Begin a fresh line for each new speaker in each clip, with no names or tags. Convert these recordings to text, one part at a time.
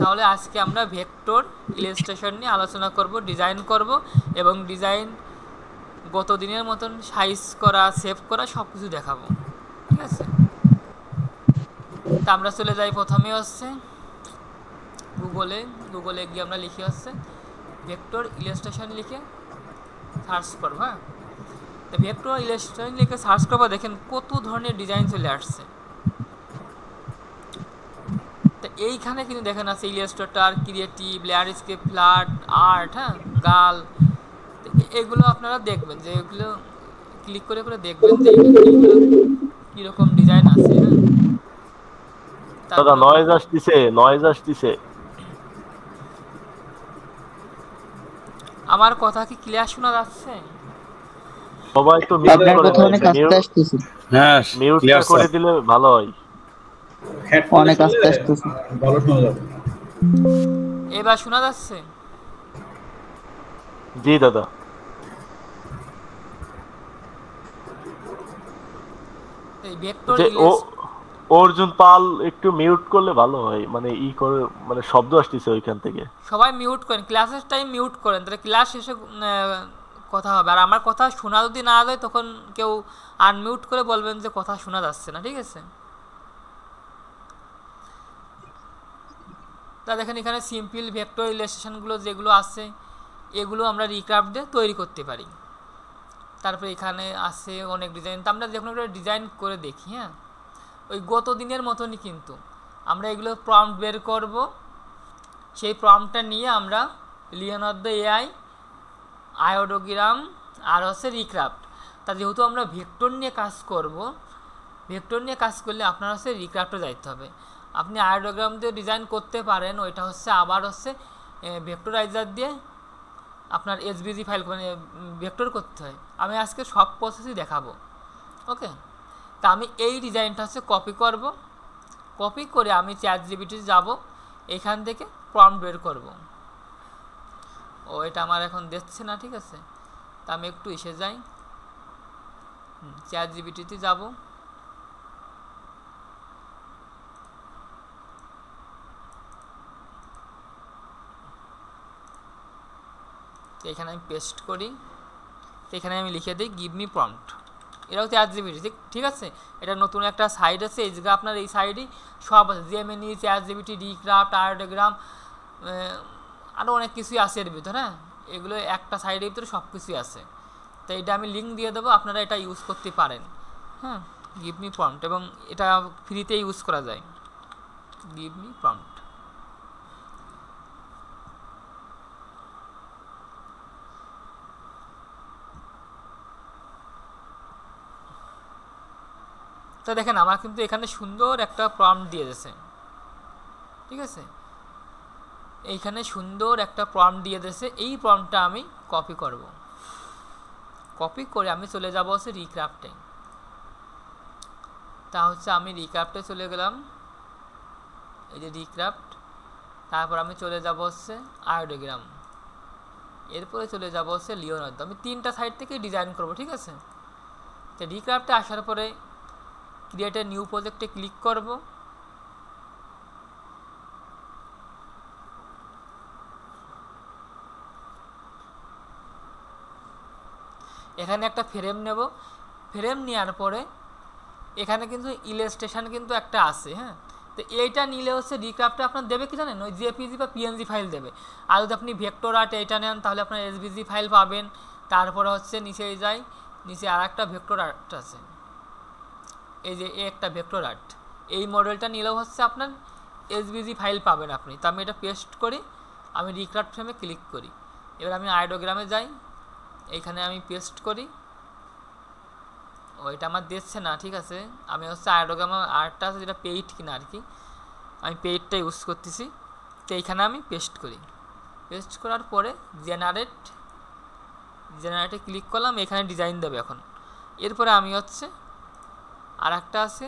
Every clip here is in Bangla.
তাহলে আজকে আমরা ভেক্টর ইলাস্ট্রেশন নিয়ে আলোচনা করব, ডিজাইন করব এবং ডিজাইন গত দিনের মতন সাইজ করা, সেভ করা সব কিছু দেখাবো। ঠিক আছে, তা আমরা চলে যাই। প্রথমে হচ্ছে গুগলে গিয়ে আমরা লিখি হচ্ছে ভেক্টর ইলাস্ট্রেশন লিখে সার্চ করবো। হ্যাঁ, তো ভেক্টর ইলাস্ট্রেশন লিখে সার্চ করবো, দেখেন কত ধরনের ডিজাইন চলে আসছে। তো এইখানে কিন্তু দেখেন আছে Illustrator, creative, landscape, flat art, হ্যাঁ, গাল। এগুলো আপনারা দেখবেন যে এগুলো ক্লিক করে করে দেখবেন যে এইগুলো কীরকম ডিজাইন আছে। হ্যাঁ,
দাদা
তারপরে
নয়েজ আসতিছে।
আমার কথা কি ক্লিয়ার শোনা যাচ্ছে?
সবাই তো মিউট
আপনার
করে
কথা অনেক আস্তে আসতেছে।
হ্যাঁ,
মিউটটা করে দিলে ভালো হয়।
অনেক আস্তে আসতেছে।
ভালো শোনা যাবে।
এবার শোনা যাচ্ছে?
জি দাদা।
এই ভেক্টর
যে অর্জুন পাল একটু মিউট করলে ভালো হয়, মানে করে, মানে শব্দ আসতেছে ওইখান থেকে।
সবাই মিউট করেন, ক্লাসের টাইম মিউট করেন, তাহলে ক্লাস শেষে কথা হবে। আর আমার কথা শোনা যদি না যায় তখন কেউ আনমিউট করে বলবেন যে কথা শোনা যাচ্ছে না। ঠিক আছে, তা দেখেন এখানে সিম্পল ভেক্টর ইলাস্ট্রেশনগুলো যেগুলো আছে এগুলো আমরা রিক্রাফট দিয়ে তৈরি করতে পারি। তারপরে এখানে আছে অনেক ডিজাইন, তো আমরা যে কোনো একটা ডিজাইন করে দেখি। হ্যাঁ, ওই গত দিনের মতনই কিন্তু আমরা এগুলো প্রম্পট বের করব। সেই প্রম্পটটা নিয়ে আমরা লিওনার্দো এআই, আয়োডোগ্রাম আর হচ্ছে রিক্রাফট, তা যেহেতু আমরা ভেক্টর নিয়ে কাজ করব, ভেক্টর নিয়ে কাজ করলে আপনার হচ্ছে রিক্রাফটে যাইতে হবে। আপনি আয়োডোগ্রাম দিয়ে ডিজাইন করতে পারেন, ওইটা হচ্ছে আবার হচ্ছে ভেক্টরাইজার দিয়ে আপনার এসভিজি ফাইল মানে ভেক্টর করতে হয়। আমি আজকে সব প্রসেসই দেখাবো। ওকে, তা আমি এই ডিজাইনটা হচ্ছে কপি করব। কপি করে আমি চ্যাটজিপিটি যাব, এখান থেকে প্রম্পট বের করব। ও এটা আমার এখন দেখছে না। ঠিক আছে, তা আমি একটু এসে যাই, চ্যাটজিপিটিতে যাব। তো এখানে আমি পেস্ট করি, তো এখানে আমি লিখে দিই গিভ মি প্রম্পট। এটাও চ্যাটজিপিটি। ঠিক আছে, এটা নতুন একটা সাইট আছে, এই জায়গা আপনার এই সাইডেই সব আছে, জেমিনি, চ্যাটজিপিটি, রিক্রাফট, আয়োডোগ্রাম, আরও অনেক কিছুই আছে এর ভিতরে। হ্যাঁ, এগুলো একটা সাইডের ভিতরে সব কিছুই আছে। তো এটা আমি লিঙ্ক দিয়ে দেবো, আপনারা এটা ইউজ করতে পারেন। হ্যাঁ, গিভ মি প্রম্পট, এবং এটা ফ্রিতে ইউজ করা যায়। Give me prompt. তো দেখেন আমার কিন্তু এখানে সুন্দর একটা প্রম্পট দিয়ে দিয়েছে। ঠিক আছে, এইখানে সুন্দর একটা প্রম্পট দিয়ে দিয়েছে। এই প্রম্পটটা আমি কপি করব। কপি করে আমি চলে যাব হচ্ছে রিক্রাফটে। তা হচ্ছে আমি রিক্রাফটে চলে গেলাম, এই যে রিক্রাফট। তারপর আমি চলে যাব হচ্ছে আয়োডোগ্রাম, এরপরে চলে যাব হচ্ছে লিওনার্দো। আমি তিনটা সাইড থেকে ডিজাইন করব। ঠিক আছে, তো রিক্রাফটে আসার পরে ক্রিয়েট এ নিউ প্রজেক্টে ক্লিক করব। এখানে একটা ফ্রেম নেব। ফ্রেম নেওয়ার পরে এখানে কিন্তু ইলাস্ট্রেশন কিন্তু একটা আছে। হ্যাঁ, তো এইটা নিলে হচ্ছে রিক্রাফটে আপনার দেবে কি জানেন, ওই জেপিজি বা পিএনজি ফাইল দেবে। আর যদি আপনি ভেক্টর আর্ট এইটা নেন তাহলে আপনার এসভিজি ফাইল পাবেন। তারপরে হচ্ছে নিচে যাই, নিচে আর একটা ভেক্টর আর্ট আছে, এই যে একটা ভেক্টর আর্ট, এই মডেলটা নিলেও হচ্ছে আপনার এসভিজি ফাইল পাবেন আপনি। তো আমি এটা পেস্ট করি, আমি রিক্রাফট ফ্রেমে ক্লিক করি। এবার আমি আয়োডোগ্রামে যাই, এইখানে আমি পেস্ট করি। ওইটা আমার দিচ্ছে না। ঠিক আছে, আমি হচ্ছে আয়োডোগ্রাম আর্টটা আছে যেটা পেইড কিনা আর কি, আমি পেইডটা ইউজ করতেছি। তো এইখানে আমি পেস্ট করি। পেস্ট করার পরে জেনারেটে ক্লিক করলাম, এখানে ডিজাইন দেবে এখন। এরপরে আমি হচ্ছে আর একটা আছে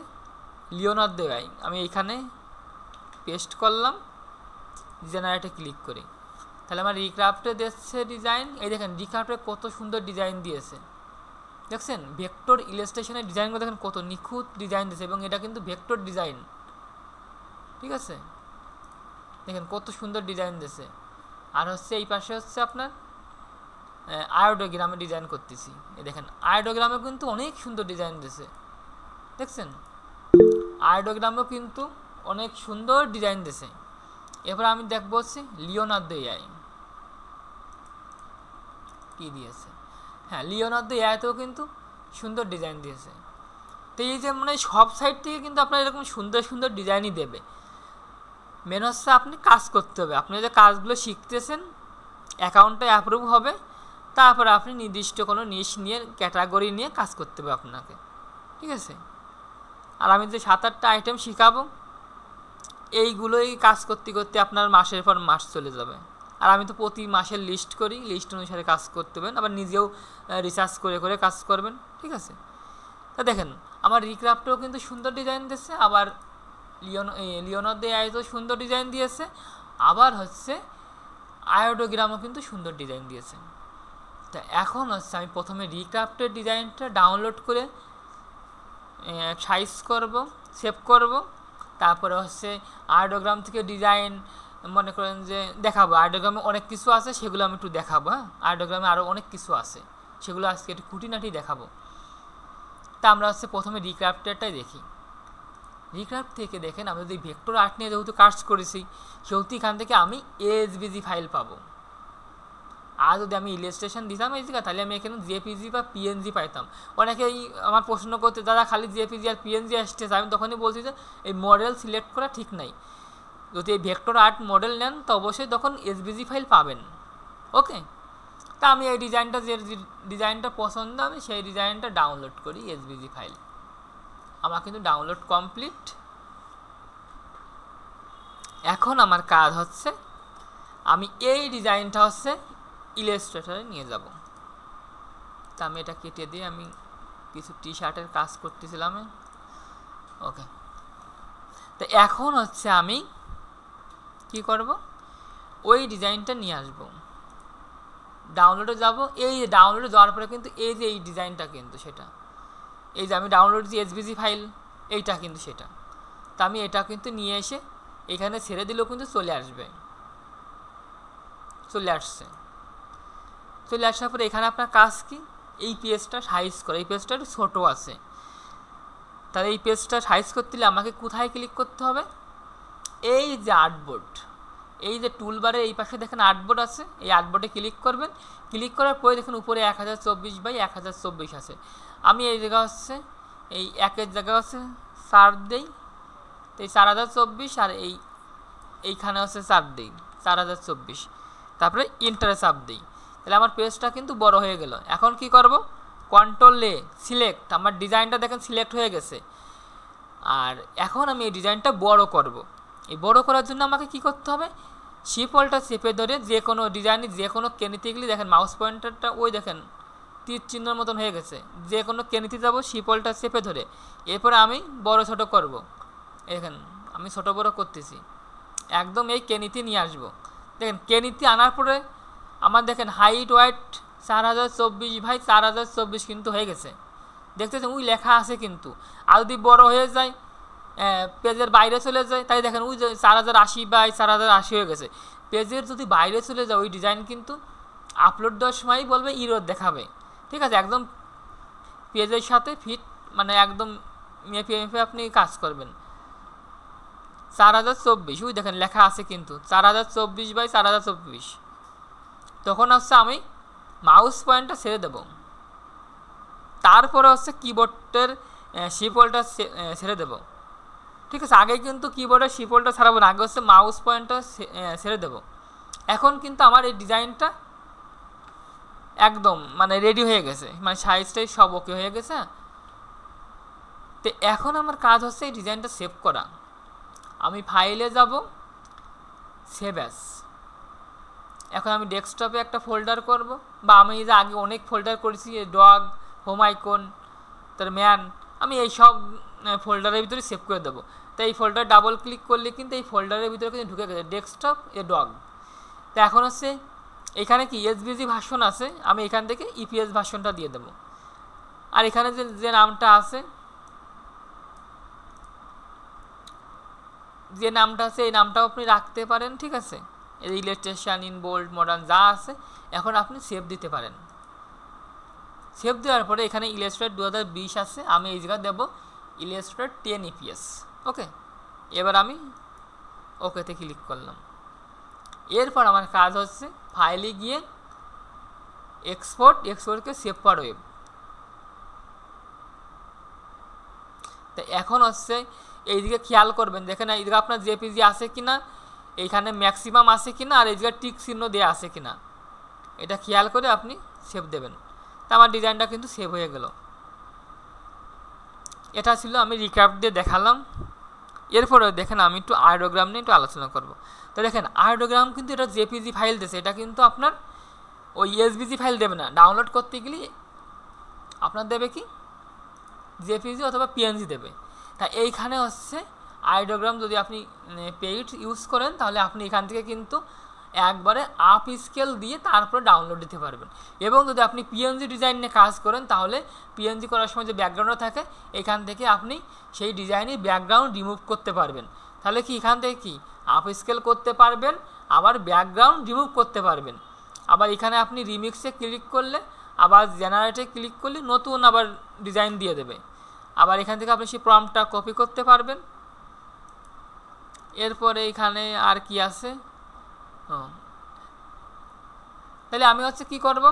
লিওনার্দো এআই, আমি এইখানে পেস্ট করলাম, জেনারেটে ক্লিক করি। তাহলে আমার রিক্রাফটে দিচ্ছে ডিজাইন। এই দেখেন রিক্রাফটে কত সুন্দর ডিজাইন দিয়েছে, দেখছেন? ভেক্টর ইলাস্ট্রেশনের ডিজাইনগুলো দেখেন কত নিখুঁত ডিজাইন দিয়েছে, এবং এটা কিন্তু ভেক্টর ডিজাইন। ঠিক আছে, দেখেন কত সুন্দর ডিজাইন দিয়েছে। আর হচ্ছে এই পাশে হচ্ছে আপনার আয়োডোগ্রামে ডিজাইন করতেছি। এই দেখেন আয়োডোগ্রামে কিন্তু অনেক সুন্দর ডিজাইন দিয়েছে, দেখছেন আয়োডোগ্রামেও কিন্তু অনেক সুন্দর ডিজাইন দিয়েছে। এরপর আমি দেখবো হচ্ছে লিওনার্দো এআই কি দিয়েছে। হ্যাঁ, লিওনার্দো এআইতেও কিন্তু সুন্দর ডিজাইন দিয়েছে। তো এই যে মানে সব সাইড থেকে কিন্তু আপনার এরকম সুন্দর সুন্দর ডিজাইনই দেবে। মেন হচ্ছে আপনি কাজ করতে হবে, আপনি যে কাজগুলো শিখতেছেন অ্যাকাউন্টে অ্যাপ্রুভ হবে, তারপরে আপনি নির্দিষ্ট কোনো নিশ নিয়ে ক্যাটাগরি নিয়ে কাজ করতে হবে আপনাকে, ঠিক আছে। আর আমি যে 7-8টা আইটেম শেখাবো এইগুলোই কাজ করতে করতে আপনার মাসের পর মাস চলে যাবে। আর আমি তো প্রতি মাসের লিস্ট করি, লিস্ট অনুসারে কাজ করতে হবেন, আবার নিজেও রিসার্চ করে করে কাজ করবেন, ঠিক আছে। তা দেখেন আমার রিক্রাফটেও কিন্তু সুন্দর ডিজাইন দিয়েছে, আবার লিওনার্দো এআইতেও সুন্দর ডিজাইন দিয়েছে, আবার হচ্ছে আয়োডোগ্রামও কিন্তু সুন্দর ডিজাইন দিয়েছে। তা এখন হচ্ছে আমি প্রথমে রিক্রাফটের ডিজাইনটা ডাউনলোড করে সাইজ করব, সেভ করব, তারপরে হচ্ছে আয়োডোগ্রাম থেকে ডিজাইন মনে করেন যে দেখাবো। আয়োডোগ্রামে অনেক কিছু আছে, সেগুলো আমি একটু দেখাবো। হ্যাঁ, আয়োডোগ্রামে আরও অনেক কিছু আছে, সেগুলো আজকে একটু খুঁটিনাটি দেখাবো। তা আমরা হচ্ছে প্রথমে রিক্রাফটেরটাই দেখি। রিক্রাফট থেকে দেখেন আমি যদি ভেক্টর আর্ট নিয়ে যেহেতু কাজ করেছি, সেহেতু এখান থেকে আমি এসভিজি ফাইল পাবো। আর যদি আমি ইলাস্ট্রেশন দিতাম এই জায়গা, তাহলে আমি এখানে জেপিজি বা পিএনজি পাইতাম। অনেকেই আমার প্রশ্ন করতে, দাদা খালি জেপিজি আর পিএনজি আসতেছে, আমি তখনই বলছি যে এই মডেল সিলেক্ট করা ঠিক নাই। যদি এই ভেক্টর আর্ট মডেল নেন তো অবশ্যই তখন এসভিজি ফাইল পাবেন, ওকে। তা আমি এই ডিজাইনটা যে ডিজাইনটা পছন্দ আমি সেই ডিজাইনটা ডাউনলোড করি এসভিজি ফাইল। আমার কিন্তু ডাউনলোড কমপ্লিট। এখন আমার কাজ হচ্ছে আমি এই ডিজাইনটা হচ্ছে ইলাস্ট্রেটরে নিয়ে যাব। তা আমি এটা কেটে দিয়ে আমি কিছু টি শার্টের কাজ করতেছিলাম, ওকে। তো এখন হচ্ছে আমি কি করব, ওই ডিজাইনটা নিয়ে আসব, ডাউনলোডে যাব। এই ডাউনলোডে যাওয়ার পরে কিন্তু এই যে এই ডিজাইনটা কিন্তু সেটা, এই যে আমি ডাউনলোড যে এসভিজি ফাইল এইটা কিন্তু সেটা। তা আমি এটা কিন্তু নিয়ে এসে এখানে ছেড়ে দিলেও কিন্তু চলে আসবে, চলে আসছে। চলে আসার পরে এখানে আপনার কাজ কি, এই পেজটা সাইজ করে, এই পেজটা একটু ছোটো আছে, তাহলে এই পেজটা সাইজ করতে হলে আমাকে কোথায় ক্লিক করতে হবে, এই যে আর্টবোর্ড, এই যে টুলবারে এই পাশে দেখেন আর্টবোর্ড আছে, এই আর্টবোর্ডে ক্লিক করবেন। ক্লিক করার পরে দেখুন উপরে 1024x1024 আছে। আমি এই জায়গা হচ্ছে এই একের জায়গা হচ্ছে 4 দেই, তো এই 4024, আর এইখানে হচ্ছে 4 দিই 4024, তারপরে ইন্টারে চাপ দিই, তাহলে আমার পেজটা কিন্তু বড় হয়ে গেল। এখন কি করব, কন্ট্রোল এ সিলেক্ট, আমার ডিজাইনটা দেখেন সিলেক্ট হয়ে গেছে। আর এখন আমি এই ডিজাইনটা বড় করব। এই বড় করার জন্য আমাকে কি করতে হবে, শিপলটা চেপে ধরে যে কোনো ডিজাইনে যে কোনো কেনিতে গেলে দেখেন মাউস পয়েন্টারটা ওই দেখেন তীর চিহ্নের মতন হয়ে গেছে, যে কোনো কেনিতে যাব শিপলটা চেপে ধরে, এরপরে আমি বড় ছোট করব। দেখেন আমি ছোট বড় করতেছি, একদম এই কেনিতে নিয়ে আসব। দেখেন কেনিতে আনার পরে আমার দেখেন হাইট ওয়াইট 4024/4024 কিন্তু হয়ে গেছে, দেখতেছেন ওই লেখা আছে কিন্তু। আর যদি বড় হয়ে যায় পেজের বাইরে চলে যায়, তাই দেখেন ওই যে 4080/4080 হয়ে গেছে। পেজের যদি বাইরে চলে যায় ওই ডিজাইন কিন্তু আপলোড দেওয়ার সময়ই বলবে ইরর দেখাবে, ঠিক আছে। একদম পেজের সাথে ফিট মানে একদম মেপে মেপে আপনি কাজ করবেন। 4024 ওই দেখেন লেখা আছে কিন্তু 4024/4024। তখন হচ্ছে আমি মাউস পয়েন্টটা ছেড়ে দেব, তারপরে হচ্ছে কিবোর্ডের শিপলটা ছেড়ে দেব, ঠিক আছে। আগে কিন্তু কিবোর্ডের শিপলটা ছাড়াবো না, আগে হচ্ছে মাউস পয়েন্টটা ছেড়ে দেব। এখন কিন্তু আমার এই ডিজাইনটা একদম মানে রেডি হয়ে গেছে, মানে সাইজটাই সব ওকে হয়ে গেছে। তো এখন আমার কাজ হচ্ছে এই ডিজাইনটা সেভ করা। আমি ফাইলে যাব, সেভ অ্যাজ। এখন আমি ডেস্কটপে একটা ফোল্ডার করব, বা আমি যে আগে অনেক ফোল্ডার করেছি ডগ, হোম আইকন, তার ম্যান, আমি এই সব ফোল্ডারের ভিতরে সেভ করে দেবো। তো এই ফোল্ডার ডাবল ক্লিক করলে কিন্তু এই ফোল্ডারের ভিতরে কিন্তু ঢুকে গেছে ডেস্কটপ এ ডগ। তো এখন হচ্ছে এখানে কি এসভিজি ভার্সন আছে, আমি এখান থেকে ইপিএস ভার্সনটা দিয়ে দেবো। আর এখানে যে নামটা আছে যে নামটা আছে এই নামটাও আপনি রাখতে পারেন, ঠিক আছে। এই ইলাস্ট্রেশন ইন বোল্ড মডার্ন যা আছে, এখন আপনি সেভ দিতে পারেন। সেভ দেওয়ার পরে এখানে ইলাস্ট্রেটর 2020 আছে, আমি এই জায়গায় দেবো ইলাস্ট্রেটর 10 EPS। ওকে, এবার আমি ওকেতে ক্লিক করলাম। এরপর আমার কাজ হচ্ছে ফাইলে গিয়ে এক্সপোর্টকে সেভ ফর ওয়েব। তো এখন হচ্ছে এইদিকে খেয়াল করবেন, দেখেন এইদিকে আপনার জেপিজি আছে কিনা, এইখানে ম্যাক্সিমাম আছে কিনা, আর এই জায়গায় টিক চিহ্ন দেওয়া আছে কিনা, এটা খেয়াল করে আপনি সেভ দেবেন। তা আমার ডিজাইনটা কিন্তু সেভ হয়ে গেল। এটা ছিল, আমি রিক্যাপ দিয়ে দেখালাম। এরপরে দেখেন আমি একটু আয়োডোগ্রাম নিয়ে একটু আলোচনা করব। তো দেখেন আয়োডোগ্রাম কিন্তু এটা জেপিজি ফাইল দিয়েছে, এটা কিন্তু আপনার ওই এসবিজি ফাইল দেবে না। ডাউনলোড করতে গেলে আপনার দেবে কি জেপিজি অথবা পিএনজি দেবে। তা এইখানে হচ্ছে আয়োডোগ্রাম যদি আপনি পেইড ইউজ করেন তাহলে আপনি এখান থেকে কিন্তু একবারে আপ স্কেল দিয়ে তারপরে ডাউনলোড দিতে পারবেন। এবং যদি আপনি পিএনজি ডিজাইন নিয়ে কাজ করেন তাহলে পিএনজি করার সময় যে ব্যাকগ্রাউন্ডটা থাকে এখান থেকে আপনি সেই ডিজাইনের ব্যাকগ্রাউন্ড রিমুভ করতে পারবেন। তাহলে কি এখান থেকে কি আপ স্কেল করতে পারবেন, আবার ব্যাকগ্রাউন্ড রিমুভ করতে পারবেন। আবার এখানে আপনি রিমিক্সে ক্লিক করলে, আবার জেনারেটে ক্লিক করলে নতুন আবার ডিজাইন দিয়ে দেবে। আবার এখান থেকে আপনি সেই প্রম্পটটা কপি করতে পারবেন। এরপরে এখানে আর কি আছে, তাহলে আমি হচ্ছে কি করব,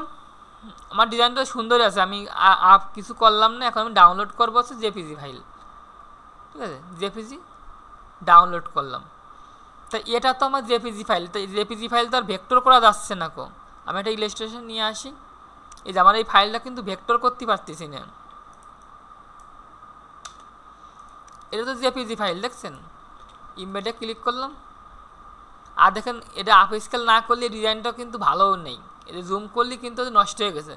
আমার ডিজাইনটা সুন্দর আছে, আমি আপ কিছু করলাম না। এখন আমি ডাউনলোড করবো হচ্ছে জেপিজি ফাইল, ঠিক আছে। জেপিজি ডাউনলোড করলাম। তা এটা তো আমার জেপিজি ফাইল, তো জেপিজি ফাইল তো আর ভেক্টর করা যাচ্ছে না। আমি একটা ইলাস্ট্রেশন নিয়ে আসি। এই যে আমার এই ফাইলটা কিন্তু ভেক্টর করতে পারতেছি না। এটা তো জেপিজি ফাইল, দেখছেন। ইমেজে ক্লিক করলাম, আর দেখেন এটা আপ স্কেল না করলে ডিজাইনটা কিন্তু ভালোও নেই। এটা জুম করলে কিন্তু নষ্ট হয়ে গেছে।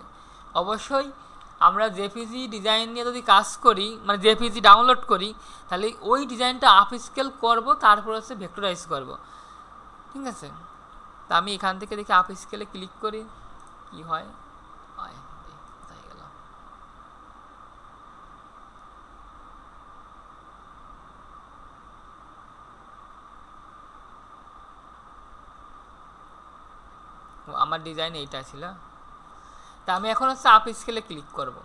অবশ্যই আমরা জেপিজি ডিজাইন নিয়ে যদি কাজ করি, মানে জেপিজি ডাউনলোড করি, তাহলে ওই ডিজাইনটা আপ স্কেল করবো, তারপর হচ্ছে ভেক্টরাইজ করব, ঠিক আছে। তা আমি এখান থেকে দেখি আপ স্কেলে ক্লিক করি কি হয়। আমার ডিজাইন এইটা ছিল। তা আমি এখন হচ্ছে আপ স্কেলে ক্লিক করব।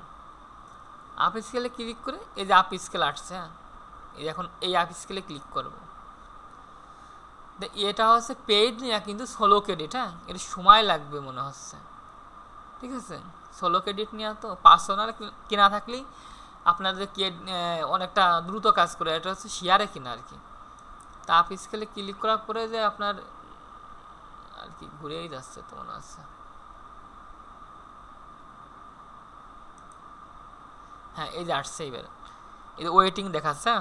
আপ স্কেলে ক্লিক করে এই যে আপ স্কেল আসছে, এই এখন এই আপ স্কেলে ক্লিক করব। এটা হচ্ছে পেইড নিয়ে কিন্তু 16 ক্রেডিট, হ্যাঁ, এর সময় লাগবে মনে হচ্ছে, ঠিক আছে। 16 ক্রেডিট নিয়ে তো পার্সোনাল কেনা থাকলেই আপনাদের অনেকটা দ্রুত কাজ করে। এটা হচ্ছে শেয়ারে কিনা আর কি। তা আপ স্কেলে ক্লিক করার পরে যে আপনার আর কি ঘুরেই যাচ্ছে তো মনে হচ্ছে। হ্যাঁ, এই যে আসছে, এবার এই যে ওয়েটিং দেখাচ্ছে।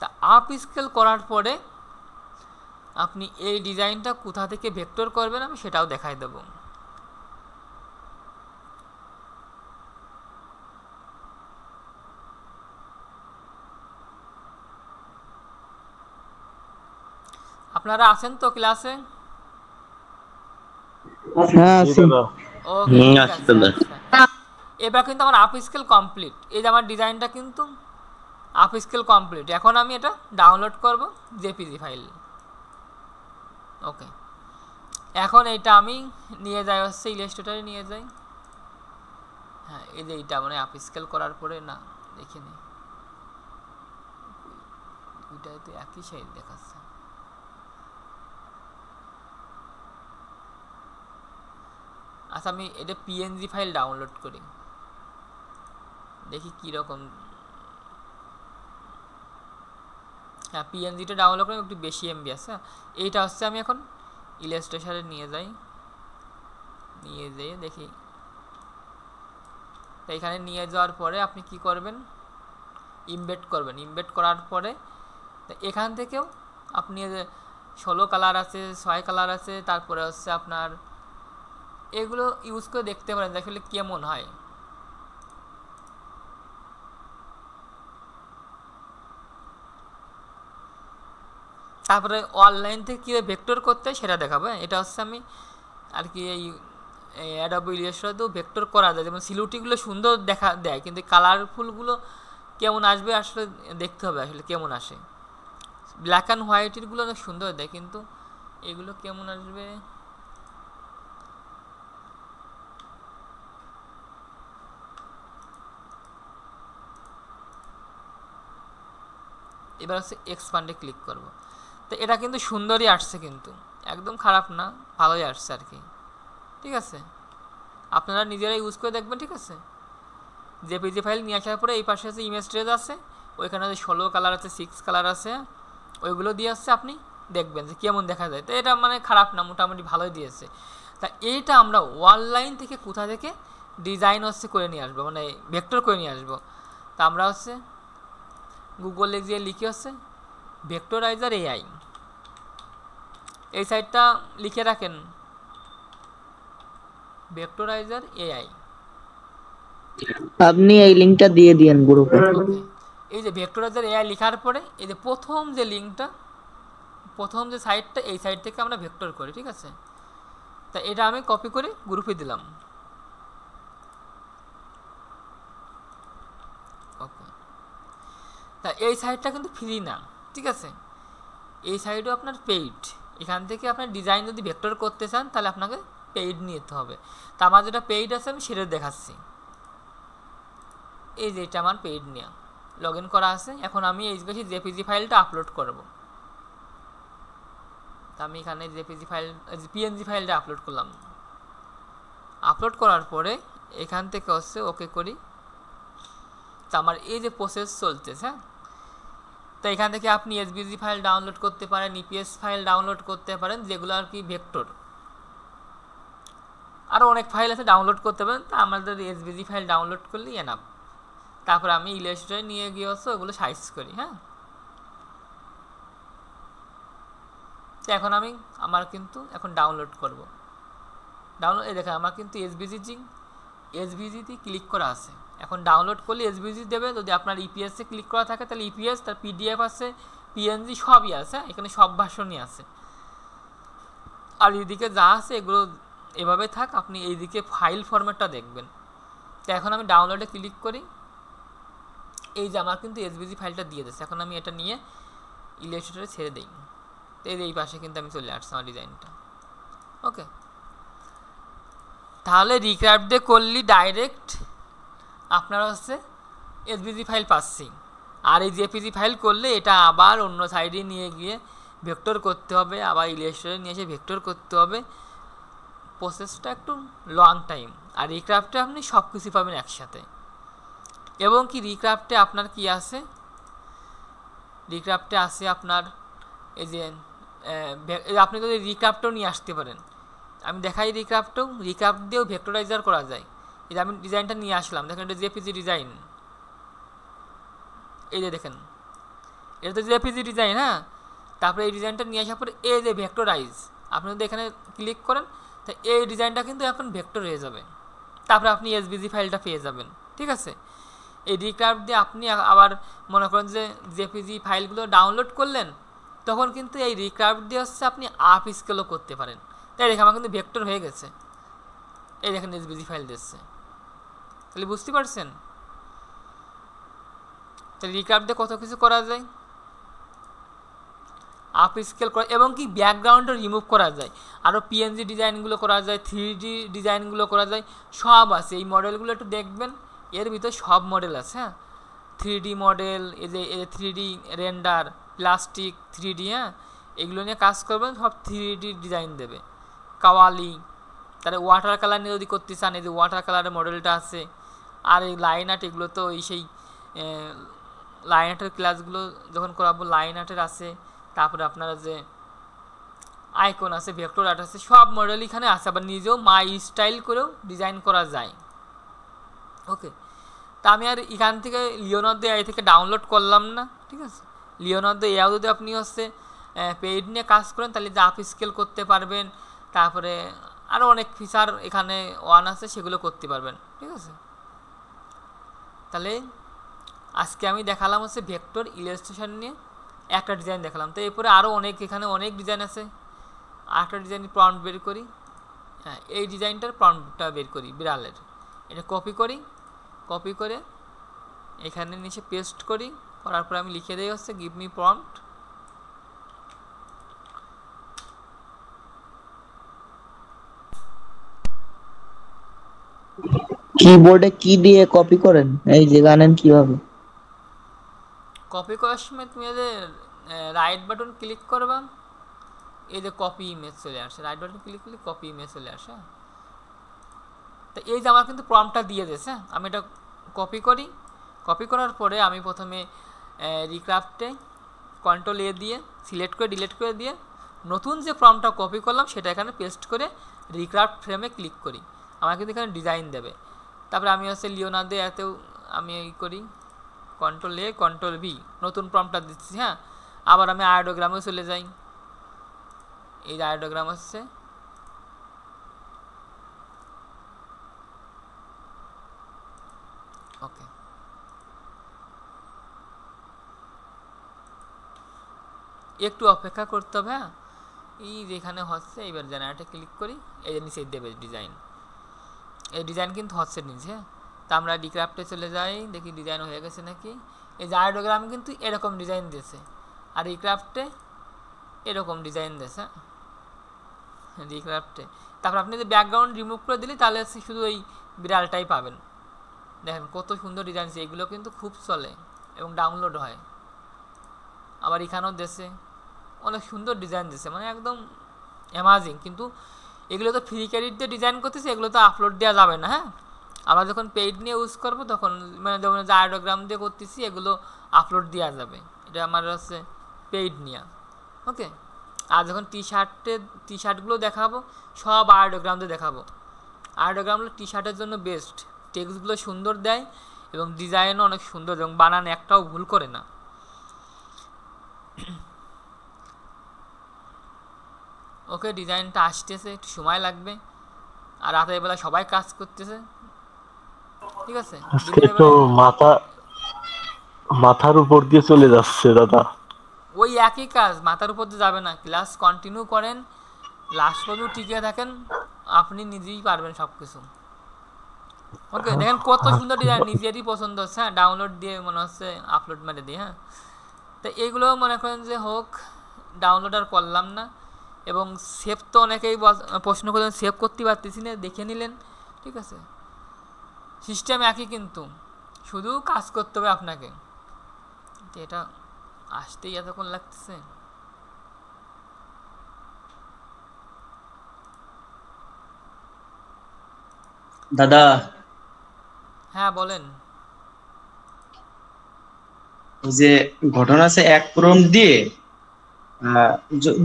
তা আপ স্কেল করার পরে আপনি এই ডিজাইনটা কোথা থেকে ভেক্টর করবেন আমি সেটাও দেখাই দেব। আপনারা আছেন তো ক্লাসে? এবার কিন্তু আমার আপ স্কেল কমপ্লিট। এই যে আমার ডিজাইনটা কিন্তু আপ স্কেল কমপ্লিট। এখন আমি এটা ডাউনলোড করব জেপিজি ফাইল। ওকে, এখন এইটা আমি নিয়ে যাই হচ্ছে ইলাস্ট্রেটরে নিয়ে যাই। হ্যাঁ, এই যে এইটা মানে আপ স্কেল করার পরে না দেখিনি, দুইটাই তো একই সাইজ দেখাচ্ছে। আচ্ছা, আমি এটা পিএনজি ফাইল ডাউনলোড করি, দেখি কীরকম। হ্যাঁ, পিএনজিটা ডাউনলোড করে একটু বেশি এমবি আছে। এইটা হচ্ছে আমি এখন ইলাস্ট্রেশনে নিয়ে যাই, দেখি। তো এখানে নিয়ে যাওয়ার পরে আপনি কি করবেন, ইমবেড করবেন। ইমবেড করার পরে এখান থেকেও আপনি 16 কালার আছে, 6 কালার আছে, তারপরে হচ্ছে আপনার এগুলো ইউজ করে দেখতে পারেন আসলে কেমন হয়। তারপরে অনলাইন থেকে কীভাবে ভেক্টর করতে হয় সেটা দেখাবো। এটা হচ্ছে আমি আর কি এই অ্যাডোবি ইলাস্ট্রেটরেও ভেক্টর করা যায়, যেমন সিলুটিগুলো সুন্দর দেখা দেয়, কিন্তু কালারফুলগুলো কেমন আসবে আসলে দেখতে হবে আসলে কেমন আসে। ব্ল্যাক অ্যান্ড হোয়াইটেরগুলো অনেক সুন্দর দেয়, কিন্তু এগুলো কেমন আসবে এবার হচ্ছে এক্সপান্ডে ক্লিক করব। তো এটা কিন্তু সুন্দরই আসছে, কিন্তু একদম খারাপ না, ভালোই আসছে আর কি। ঠিক আছে, আপনারা নিজেরাই ইউজ করে দেখবেন। ঠিক আছে, জেপিজি ফাইল নিয়ে আসার পরে এই পাশে আছে ইমেজ ট্রেজ আছে, ওইখানে 16 কালার আছে, 6 কালার আছে, ওইগুলো দিয়ে আসছে, আপনি দেখবেন যে কেমন দেখা যায়। তো এটা মানে খারাপ না, মোটামুটি ভালোই দিয়েছে। তা এইটা আমরা অনলাইন থেকে কোথা থেকে ডিজাইন হচ্ছে করে নিয়ে আসবো, মানে ভেক্টর করে নিয়ে আসবো। তা আমরা হচ্ছে গুগলে গিয়ে লিখে হচ্ছে ভেক্টরাইজার এআই, এই সাইটটা লিখে রাখেন, ভেক্টরাইজার এআই।
আপনি এই লিংকটা দিয়ে দিয়েন গ্রুপে।
এই যে ভেক্টরাইজার এআই লেখার পরে এই যে প্রথম যে লিঙ্কটা, প্রথম যে সাইটটা, এই সাইট থেকে আমরা ভেক্টর করি। ঠিক আছে, তা এটা আমি কপি করে গ্রুপে দিলাম। ওকে, তা এই সাইটটা কিন্তু ফ্রি না। ঠিক আছে, এই সাইটও আপনার পেইড। এখান থেকে আপনার ডিজাইন যদি ভেক্টর করতে চান তাহলে আপনাকে পেইড নিতে হবে। তা আমার যেটা পেইড আছে আমি সেটা দেখাচ্ছি। এই যে এটা আমার পেইড নিয়ে লগ ইন করা আছে। এখন আমি এই জেপিজি ফাইলটা আপলোড করব। তা আমি এখানে জেপিজি ফাইল, পিএনজি ফাইলটা আপলোড করলাম। আপলোড করার পরে এখান থেকে হচ্ছে ওকে করি। তা আমার এই যে প্রসেস চলতেছে, হ্যাঁ, তো এখান থেকে আপনি এসভিজি ফাইল ডাউনলোড করতে পারেন, ইপিএস ফাইল ডাউনলোড করতে পারেন, যেগুলো আর কি ভেক্টর। আরও অনেক ফাইল আছে ডাউনলোড করতে পারেন। তা আমাদের এসভিজি ফাইল ডাউনলোড করলেই এনাফ। তারপরে আমি ইলাস্ট্রেটরে নিয়ে গিয়ে হচ্ছে ওগুলো সাইজ করি। হ্যাঁ, তো এখন আমি আমার কিন্তু এখন ডাউনলোড করব। ডাউনলোড এই দেখেন আমার কিন্তু এসভিজিতে ক্লিক করা আছে। এখন ডাউনলোড করলে এসভিজি দেবে। যদি আপনার ইপিএসে ক্লিক করা থাকে তাহলে ইপিএস, তার পিডিএফ আছে, পিএনজি সবই আছে, এখানে সব ভার্সনই আছে। আর এইদিকে যা আছে এগুলো এভাবে থাক, আপনি এইদিকে ফাইল ফরম্যাটটা দেখবেন। তো এখন আমি ডাউনলোডে ক্লিক করি। এই যে আমার কিন্তু এসভিজি ফাইলটা দিয়ে দিচ্ছে। এখন আমি এটা নিয়ে ইলাস্ট্রেটরে ছেড়ে দিই। তো এই পাশে কিন্তু আমি চলে আসছি আমার ডিজাইনটা। ওকে, তাহলে রিক্রাফট দিয়ে করলি ডাইরেক্ট আপনারা হচ্ছে এসভিজি ফাইল পাচ্ছি। আর এই জেপিজি ফাইল করলে এটা আবার অন্য সাইডে নিয়ে গিয়ে ভেক্টর করতে হবে, আবার ইলাস্ট্রেটরে নিয়ে এসে ভেক্টর করতে হবে। প্রসেসটা একটু লং টাইম। আর রিক্রাফটে আপনি সব কিছু পাবেন একসাথে। এবং কি রিক্রাফটে আপনার কি আছে, রিক্রাফটে আছে আপনার এই যে আপনি যদি রিক্রাফটও নিয়ে আসতে পারেন। আমি দেখাই রিক্রাফট দিয়েও ভেক্টরাইজার করা যায়। এই যে আমি ডিজাইনটা নিয়ে আসলাম, দেখেন এটা জেপিজি ডিজাইন। এই যে দেখেন এটা তো জেপিজি ডিজাইন। হ্যাঁ, তারপরে এই ডিজাইনটা নিয়ে আসার পরে এই যে ভেক্টরাইজ, আপনি যদি এখানে ক্লিক করেন তো এই ডিজাইনটা কিন্তু এখন ভেক্টর হয়ে যাবে। তারপরে আপনি এসভিজি ফাইলটা পেয়ে যাবেন। ঠিক আছে, এই রিক্রাফট দিয়ে আপনি আবার মনে করেন যে জেপিজি ফাইলগুলো ডাউনলোড করলেন, তখন কিন্তু এই রিক্রাফট দিয়ে হচ্ছে আপনি আপ স্কেলও করতে পারেন। তাই দেখে আমার কিন্তু ভেক্টর হয়ে গেছে। এই দেখেন এসভিজি ফাইল দিচ্ছে। তাহলে বুঝতে পারছেন তাহলে রিক্রাফট দিয়ে কত কিছু করা যায়, আপ স্কেল করা, এবং কি ব্যাকগ্রাউন্ডও রিমুভ করা যায়, আরও পিএনজি ডিজাইনগুলো করা যায়, 3D ডিজাইনগুলো করা যায়, সব আছে। এই মডেলগুলো একটু দেখবেন, এর ভিতরে সব মডেল আছে। হ্যাঁ, 3D মডেল, এই যে 3D রেন্ডার, প্লাস্টিক 3D, হ্যাঁ, এগুলো নিয়ে কাজ করবেন, সব 3D ডিজাইন দেবে। কাওয়ালি, তাহলে ওয়াটার কালার নিয়ে যদি করতে চান, এই যে ওয়াটার কালারের মডেলটা আছে। আর এই লাইন আর্ট, এগুলো তো এই সেই লাইন আর্টের ক্লাসগুলো যখন করাবো লাইন আর্টের আছে। তারপরে আপনারা যে আইকন আছে, ভেক্টর আর্ট আছে, সব মডেল এখানে আছে। আবার নিজেও মাই স্টাইল করেও ডিজাইন করা যায়। ওকে, তা আমি আর এখান থেকে লিওনার্দো এআই থেকে ডাউনলোড করলাম না। ঠিক আছে, লিওনার্দো এআই যদি আপনি হচ্ছে পেইড নিয়ে কাজ করেন তাহলে যে আপ স্কেল করতে পারবেন। তারপরে আরও অনেক ফিচার এখানে ওয়ান আছে, সেগুলো করতে পারবেন। ঠিক আছে, তাহলে আজকে আমি দেখালাম হচ্ছে ভেক্টর ইলাস্ট্রেশন নিয়ে একটা ডিজাইন দেখালাম। তো এরপরে আরও অনেক এখানে অনেক ডিজাইন আছে। আরেকটা ডিজাইন প্রম্পট বের করি। হ্যাঁ, এই ডিজাইনটার প্রম্পটটা বের করি বিড়ালের। এটা কপি করি, কপি করে এখানে নিচে পেস্ট করি, করার পর আমি লিখে দিই হচ্ছে গিভ মি প্রম্পট।
কিবোর্ডে কি দিয়ে কপি করেন, এই যে জানেন কিভাবে?
কপি করার সময় তুমি যে রাইট বাটন ক্লিক করবা, এই যে কপি ইমেজ চলে আসে, রাইট বাটন ক্লিক করলে কপি ইমেজ চলে আসে। তো এই যে আমার কিন্তু প্রম্পটটা দিয়ে দিয়েছে, আমি এটা কপি করি। কপি করার পরে আমি প্রথমে রিক্রাফটে কন্ট্রোল এ দিয়ে সিলেক্ট করে ডিলিট করে দিয়ে নতুন যে প্রম্পটটা কপি করলাম সেটা এখানে পেস্ট করে রিক্রাফট ফ্রেমে ক্লিক করি, আমার কিন্তু এখানে ডিজাইন দেবে। তারপরে আমি হচ্ছে লিওনার্দো এতেও আমি এই করি, কন্ট্রোল এ কন্ট্রোল ভি, নতুন প্রম্পটটা দিচ্ছি। হ্যাঁ, আবার আমি আয়োডোগ্রামেও চলে যাই, এই যে আয়োডোগ্রাম হচ্ছে, ওকে। একটু অপেক্ষা করতে হবে। হ্যাঁ, এই যেখানে হচ্ছে এবার জেনারেটে ক্লিক করি, এই যে নিচে দেবে ডিজাইন, এই ডিজাইন কিন্তু হচ্ছে নিচে। তা আমরা ডিক্রাফটে চলে যাই, দেখি ডিজাইন হয়ে গেছে নাকি। এই যে আয়োডোগ্রাম কিন্তু এরকম ডিজাইন দিয়েছে, আর রিক্রাফটে এরকম ডিজাইন দিয়েছে রিক্রাফটে। তারপর আপনি যদি ব্যাকগ্রাউন্ড রিমুভ করে দিলে তাহলে শুধু এই বিড়ালটাই পাবেন। দেখেন কত সুন্দর ডিজাইন, এগুলো কিন্তু খুব চলে এবং ডাউনলোড হয়। আবার এখানেও দেশে অনেক সুন্দর ডিজাইন দিয়েছে, মানে একদম অ্যামাজিং। কিন্তু এগুলো তো ফ্রি ক্রেডিট দিয়ে ডিজাইন করতেছে, এগুলো তো আপলোড দেওয়া যাবে না। হ্যাঁ, আমরা যখন পেইড নিয়ে ইউজ করবো তখন মানে যেমন যে আয়োডোগ্রাম দিয়ে করতেছি এগুলো আপলোড দেওয়া যাবে, এটা আমার হচ্ছে পেইড নিয়ে। ওকে, আর যখন টি শার্টগুলো দেখাবো সব আয়োডোগ্রাম দিয়ে দেখাবো। আয়োডোগ্রামগুলো টি শার্টের জন্য বেস্ট, টেক্সটগুলো সুন্দর দেয় এবং ডিজাইনও অনেক সুন্দর এবং বানান একটাও ভুল করে না। ওকে, ডিজাইনটা আসতেছে, একটু সময় লাগবে, আর রাতের বেলা সবাই কাজ করতেছে। ঠিক আছে,
আজকে তো মাথার উপর দিয়ে চলে যাচ্ছে দাদা।
ওই একই কাজ মাথার উপর দিয়ে যাবে না, ক্লাস কন্টিনিউ করেন, লাস্ট পর্যন্ত টিকে থাকেন, আপনি নিজেই পারবেন সব কিছু। ওকে, দেখেন কত সুন্দর ডিজাইন, নিজেরই পছন্দ হচ্ছে। হ্যাঁ, ডাউনলোড দিয়ে মনে হচ্ছে আপলোড মেরে দিই। হ্যাঁ, তো এইগুলো মনে করেন যে হোক, ডাউনলোড আর করলাম না। এবং সেভ তো অনেকেই প্রশ্ন করলেন সেভ করতে পারতেছি না, দেখে নিলেন। ঠিক আছে, সিস্টেম একই, কিন্তু শুধু কাজ করতে হবে আপনাকে। এটা আসতেই এতক্ষণ লাগতেছে।
দাদা,
হ্যাঁ বলেন।
ওই যে ঘটনা আছে, এক প্রম্পট দিয়ে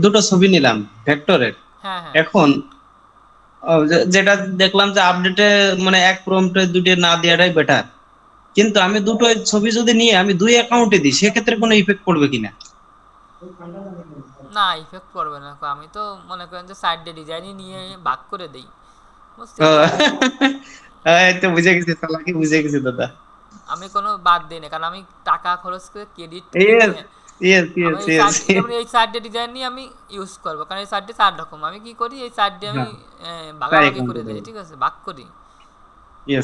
দুটো ছবি নিলাম ভেক্টরের।
হ্যাঁ হ্যাঁ,
এখন যেটা দেখলাম যে আপডেটে মানে এক প্রম্পটে দুটো না দেওয়াটাই বেটার। কিন্তু আমি দুটো ছবি যদি নিয়ে আমি দুই অ্যাকাউন্টে দিই, সেক্ষেত্রে কোনো ইফেক্ট পড়বে কিনা?
না, ইফেক্ট পড়বে না। আমি তো মনে করেন যে সাইড দিয়ে ডিজাইনই নিয়ে ভাগ করে দেই, বুঝতে
এই তো বুঝে গেছি, চালাকি বুঝে গেছি দাদা।
আমি কোনো বাদ দিই না, কারণ আমি টাকা খরচ করে ক্রেডিট এই সাইড দিয়ে ডিজাইন নিয়ে আমি ইউজ করবো, কারণ এই সাইড দিয়ে 4 রকম। আমি কি করি, এই সাইড দিয়ে আমি ভাগাভাগি করে দিই। ঠিক আছে, ভাগ করি। ঠিক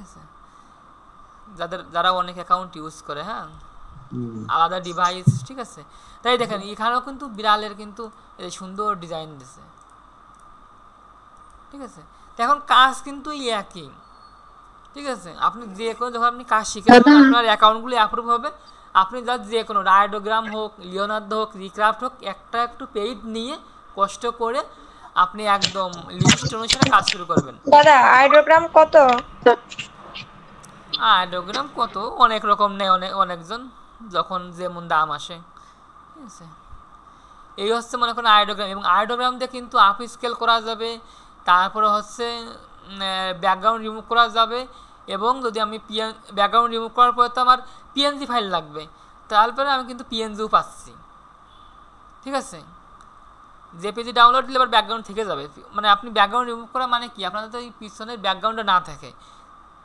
আছে, যারা অনেক অ্যাকাউন্ট ইউজ করে, হ্যাঁ, আলাদা ডিভাইস। ঠিক আছে, তাই দেখেন এখানেও কিন্তু বিড়ালের কিন্তু সুন্দর ডিজাইন দিছে। ঠিক আছে, এখন কাজ কিন্তু একই। ঠিক আছে, আপনি যে কোনো যখন আপনি কাজ শিখে আপনার অ্যাকাউন্টগুলি অ্যাপ্রুভ হবে, আপনি যে কোনো আয়োডোগ্রাম হোক, লিওনার্দো হোক, রিক্রাফট হোক, একটা একটু পেইড নিয়ে কষ্ট করে আপনি একদম লিস্ট অনুসারে কাজ শুরু করবেন।
দাদা আয়োডোগ্রাম কত?
আয়োডোগ্রাম কত অনেক রকম নেয়, অনেকজন যখন যেমন দাম আসে। ঠিক আছে, এই হচ্ছে মনে করেন আয়োডোগ্রাম। এবং আয়োডোগ্রাম দিয়ে কিন্তু আপ স্কেল করা যাবে, তারপরে হচ্ছে ব্যাকগ্রাউন্ড রিমুভ করা যাবে। এবং যদি আমি ব্যাকগ্রাউন্ড রিমুভ করার পরে তো আমার পিএনজি ফাইল লাগবে, তারপরে আমি কিন্তু পিএনজিও পাচ্ছি। ঠিক আছে, জেপিজি ডাউনলোড দিলে আবার ব্যাকগ্রাউন্ড থেকে যাবে। মানে আপনি ব্যাকগ্রাউন্ড রিমুভ করা মানে কি, আপনাদের তো এই পিছনের ব্যাকগ্রাউন্ডে না থাকে,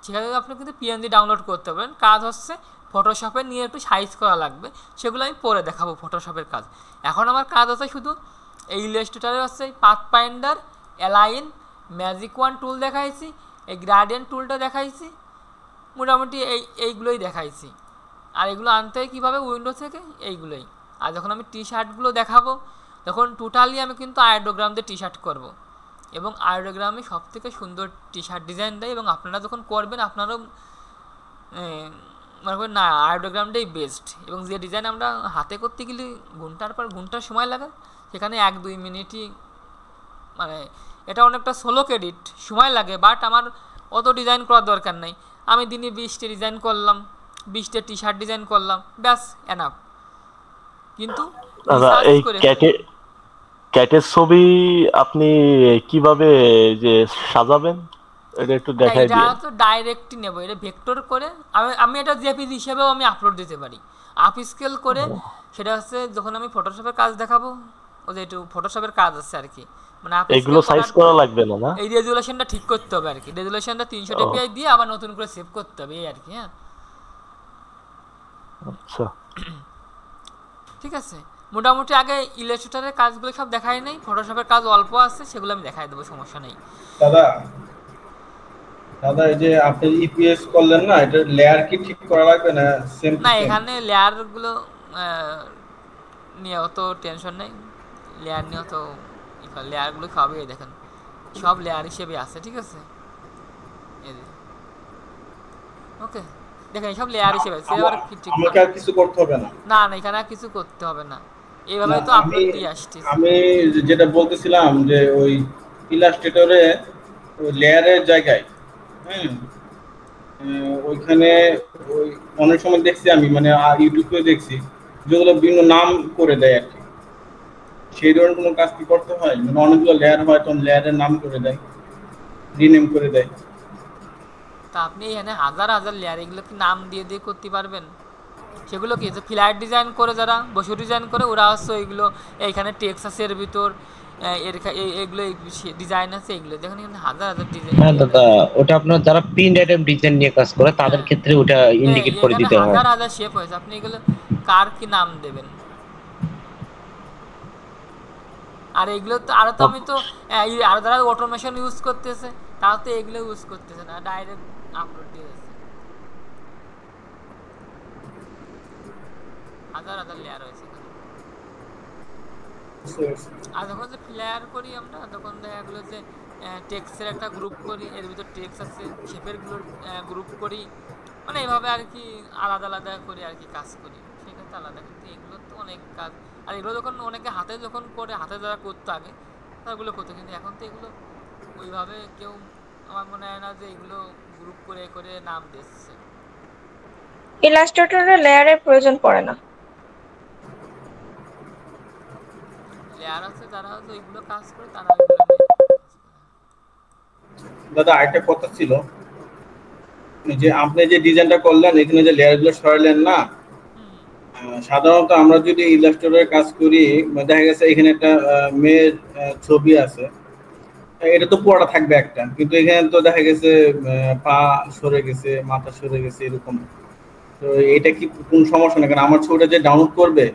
সেখানে আপনি কিন্তু পিএনজি ডাউনলোড করতে পারেন। কাজ হচ্ছে ফটোশপে নিয়ে একটু সাইজ করা লাগবে, সেগুলো আমি পরে দেখাবো ফটোশপের কাজ। এখন আমার কাজ হচ্ছে শুধু এই ইলাস্ট্রেটরে হচ্ছে পাথফাইন্ডার, অ্যালাইন, ম্যাজিক ওয়ান টুল দেখাইছি, এই গ্রাডিয়েন্ট টুলটা দেখাইছি, মোটামুটি এইগুলোই দেখাইছি। আর এগুলো আনতে হয় কীভাবে, উইন্ডো থেকে এইগুলোই। আর যখন আমি টি শার্টগুলো দেখাবো তখন টোটালি আমি কিন্তু আয়োডোগ্রাম দিয়ে টি শার্ট করবো, এবং আয়োডোগ্রামে সব থেকে সুন্দর টি শার্ট ডিজাইন দেয়। এবং আপনারা যখন করবেন আপনারাও মনে করেন না আয়োডোগ্রামটাই বেস্ট। এবং যে ডিজাইন আমরা হাতে করতে গেলে ঘন্টার পর ঘন্টার সময় লাগে, সেখানে 1-2 মিনিটই, মানে এটা অনেকটা স্লো ক্রেডিট সময় লাগে, বাট আমার অত ডিজাইন করার দরকার নেই। আমি দিনে 20টা ডিজাইন করলাম, 20টা টি শার্ট ডিজাইন করলাম, ব্যাস এনাফ। কিন্তু
এই ক্যাটের ছবি আপনি কিভাবে যে সাজাবেন এটা একটু দেখাই দিন।
এটা তো ডাইরেক্টই নেব, এটা ভেক্টর করে আমি এটা জেপিজি হিসেবেও আমি আপলোড দিতে পারি, আপ স্কেল করে। সেটা হচ্ছে যখন আমি ফটোশপের কাজ দেখাবো, ও যে একটু ফটোশপের কাজ আছে আর কি, মানে
এগুলো সাইজ করা লাগবে না, না
এই রেজুলেশনটা ঠিক করতে হবে আর কি, রেজুলেশনটা 300 dpi দিয়ে আবার নতুন করে সেভ করতে হবে এই আর কি। হ্যাঁ
আচ্ছা
ঠিক আছে। মোটামুটি আগে ইলাস্ট্রেটরের কাজগুলো সব দেখাই নেই, ফটোশপের কাজ অল্প আছে, সেগুলো আমি দেখাই দেবো, সমস্যা নেই।
দাদা এই যে আপনি ইপিএস করলেন না, এটা লেয়ার কি ঠিক করা লাগবে না সেম?
না এখানে লেয়ারগুলো নিয়ে অত টেনশন নেই, লেয়ার নিয়ে তো লেয়ারগুলো সবই দেখেন সব লেয়ার হিসেবে আছে, ঠিক আছে। ওকে দেখেন সব লেয়ার হিসেবে আছে, এবার
আমাকে আর কিছু করতে হবে না?
না না এখানে আর কিছু করতে হবে না, এইভাবে তো আপলোড দিয়ে আসছি।
আমি যেটা বলতেছিলাম যে ওই ইলাস্ট্রেটরে ওই লেয়ারের জায়গায়, ওইখানে ওই অনেক সময় দেখছি আমি, মানে ইউটিউবে দেখছি যেগুলো বিভিন্ন নাম করে দেয় আর কি, সেই ধরনের কোনো কাজ কি করতে হয়? মানে অনেকগুলো লেয়ার হয়, তখন লেয়ারের নাম করে দেয়, রিনেম করে দেয়।
তা আপনি এখানে হাজার হাজার লেয়ার, এগুলো কি নাম দিয়ে দিয়ে করতে পারবেন? সেগুলো কি ফ্ল্যাট ডিজাইন করে, যারা বসু ডিজাইন করে ওরা হচ্ছে ওইগুলো, এইখানে টেক্সট আছে এর ভিতর, এগুলো ডিজাইন আছে, এগুলো দেখেন এখানে হাজার হাজার ডিজাইন।
হ্যাঁ দাদা, ওটা আপনার যারা প্রিন্ট আইটেম ডিজাইন নিয়ে কাজ করে তাদের ক্ষেত্রে ওটা ইন্ডিকেট করে দিতে হয়।
হাজার হাজার শেপ হয়েছে, আপনি এগুলো কার কি নাম দেবেন? আর এগুলো তো আরো তো আমি তো আর যারা অটোমেশন ইউজ করতেছে তারা তো এগুলো ইউজ করতেছে না, ডাইরেক্ট আপলোড দিয়ে দিচ্ছে। হাজার হাজার লেয়ার হয়েছে। আর যখন যে ফ্লেয়ার করি আমরা, তখন দেখা গেলো যে টেক্সটের একটা গ্রুপ করি, এর ভিতর টেক্সট আছে, শেপের গ্রুপ করি, মানে এইভাবে আর কি আলাদা আলাদা করে আর কি কাজ করি, সেক্ষেত্রে আলাদা। কিন্তু এগুলো তো অনেক কাজ, আর এগুলো যখন অনেকে হাতে যখন করে, হাতে যারা করতো আগে তাগুলো করতো, কিন্তু এখন তো এগুলো ওইভাবে কেউ, আমার মনে হয় না যে এগুলো গ্রুপ করে করে নাম দিচ্ছে।
ইলাস্ট্রেটরে লেয়ারের প্রয়োজন পড়ে না,
লেয়ার আছে যারা হয়তো এগুলো কাজ করে তারা।
দাদা আরেকটা কথা ছিল, যে আপনি যে ডিজাইনটা করলেন এখানে যে লেয়ারগুলো সরালেন না, সাধারণত আমরা যদি ইলাস্ট্রেটরে কাজ করি, দেখা গেছে এখানে একটা মেয়ের ছবি আছে, এটা তো পুরোটা থাকবে একটা, কিন্তু এখানে তো দেখা গেছে পা সরে গেছে, মাথা সরে গেছে, এরকম। তো এটা কি কোন সমস্যা না? কারণ আমার ছবিটা যে ডাউনলোড করবে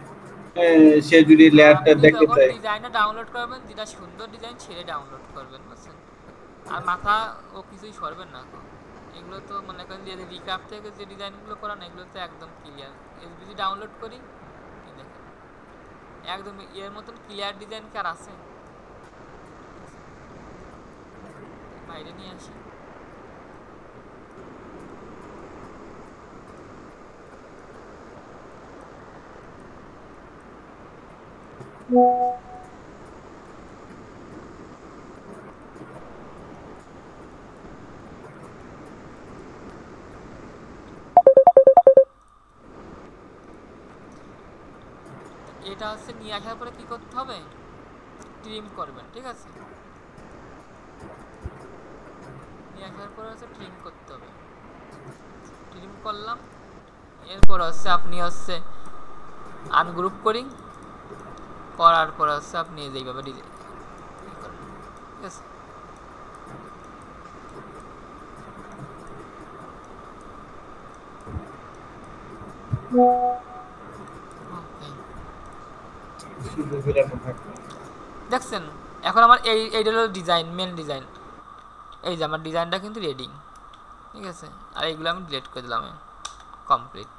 সে যদি লেয়ারটা দেখতে চায়,
ডিজাইনটা ডাউনলোড করবেন, যেটা সুন্দর ডিজাইন ছেড়ে ডাউনলোড করবেন, বুঝছেন? আর মাথা ও কিছুই সরবেন না, এগুলো তো মনে করেন যে রিক্রাফট থেকে যে ডিজাইনগুলো করা না, এগুলো তো একদম ক্লিয়ার। এসবিজি ডাউনলোড করি, দেখেন একদম এর মতন ক্লিয়ার ডিজাইন কি আর আছে? বাইরে নিয়ে আসি। এটা হচ্ছে নিয়ে আসার পরে কি করতে হবে, ট্রিম করবেন, ঠিক আছে? নিয়ে আসার পরে হচ্ছে ট্রিম করতে হবে, ট্রিম করলাম। এরপর হচ্ছে আপনি হচ্ছে আনগ্রুপ করি, করার পর হচ্ছে আপনি যেইভাবে ডিজাইন করবেন, ঠিক আছে? দেখছেন এখন আমার এইটা হলো ডিজাইন, মেন ডিজাইন। এই যে আমার ডিজাইনটা কিন্তু রেডি, ঠিক আছে, আর এইগুলো আমি ডিলিট করে দিলাম। কমপ্লিট।